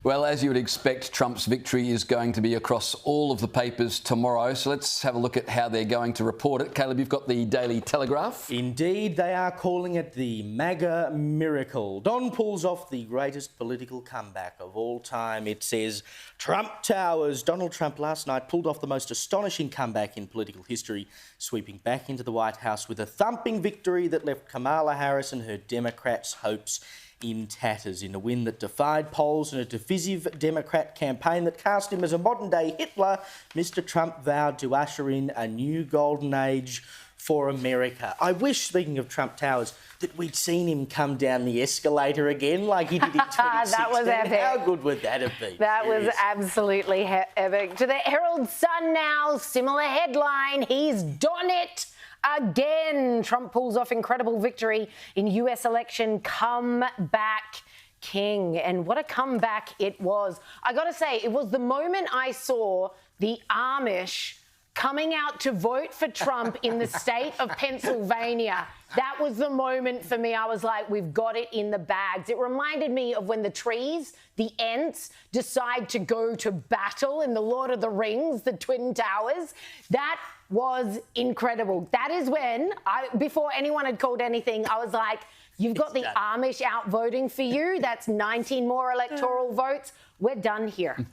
Well, as you would expect, Trump's victory is going to be across all of the papers tomorrow. So let's have a look at how they're going to report it. Caleb, you've got the Daily Telegraph. Indeed, they are calling it the MAGA miracle. Don pulls off the greatest political comeback of all time. It says, Trump towers. Donald Trump last night pulled off the most astonishing comeback in political history, sweeping back into the White House with a thumping victory that left Kamala Harris and her Democrats' hopes in tatters. In a win that defied polls and a divisive Democrat campaign that cast him as a modern-day Hitler, Mr. Trump vowed to usher in a new golden age for America. I wish, speaking of Trump Towers, that we'd seen him come down the escalator again like he did in 2016. That was epic. How good would that have been? That was absolutely epic. To the Herald Sun now, similar headline, he's done it again. Trump pulls off incredible victory in US election, comeback king. And what a comeback it was. I got to say, it was the moment I saw the Amish coming out to vote for Trump in the state of Pennsylvania. That was the moment for me. I was like, we've got it in the bags. It reminded me of when the trees, the Ents, decide to go to battle in the Lord of the Rings, the Twin Towers. That was incredible. That is when, before anyone had called anything, I was like, you've got the Amish out voting for you. That's 19 more electoral votes. We're done here.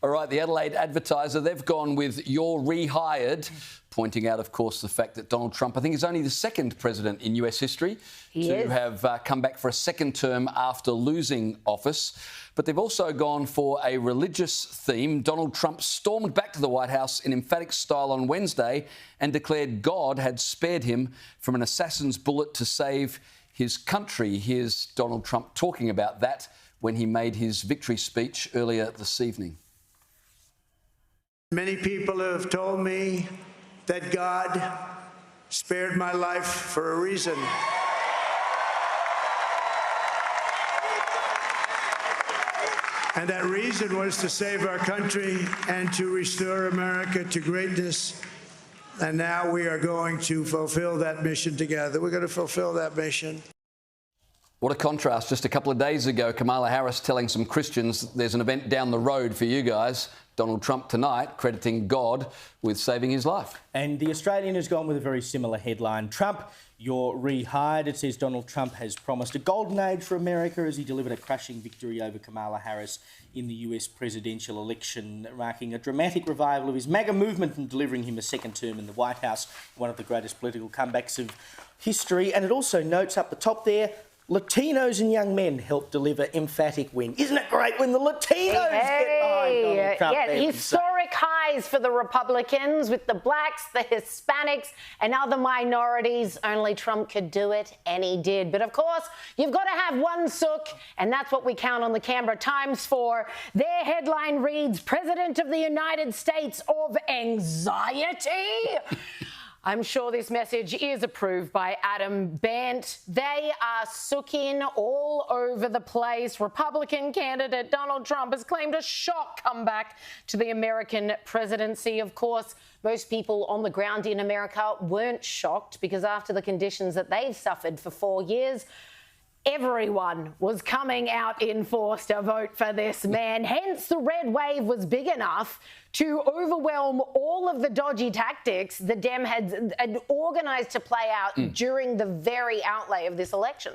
All right, the Adelaide Advertiser, they've gone with "you're rehired," pointing out, of course, the fact that Donald Trump, I think, is only the second president in US history to have come back for a second term after losing office. But they've also gone for a religious theme. Donald Trump stormed back to the White House in emphatic style on Wednesday and declared God had spared him from an assassin's bullet to save his country. Here's Donald Trump talking about that when he made his victory speech earlier this evening. Many people have told me that God spared my life for a reason. And that reason was to save our country and to restore America to greatness. And now we are going to fulfill that mission together. We're going to fulfill that mission. What a contrast. Just a couple of days ago, Kamala Harris telling some Christians there's an event down the road for you guys. Donald Trump tonight crediting God with saving his life. And The Australian has gone with a very similar headline. Trump, you're rehired. It says Donald Trump has promised a golden age for America as he delivered a crushing victory over Kamala Harris in the US presidential election, marking a dramatic revival of his MAGA movement and delivering him a second term in the White House, one of the greatest political comebacks of history. And it also notes up the top there, Latinos and young men helped deliver emphatic win. Isn't it great when the Latinos get behind Donald Trump? Yeah, historic highs for the Republicans with the blacks, the Hispanics and other minorities. Only Trump could do it, and he did. But of course, you've got to have one sook, and that's what we count on the Canberra Times for. Their headline reads, President of the United States of Anxiety. I'm sure this message is approved by Adam Bent. They are sooking all over the place. Republican candidate Donald Trump has claimed a shock comeback to the American presidency. Of course, most people on the ground in America weren't shocked because after the conditions that they've suffered for 4 years, everyone was coming out in force to vote for this man. Hence, the red wave was big enough to overwhelm all of the dodgy tactics the Dem had organised to play out during the very outlay of this election.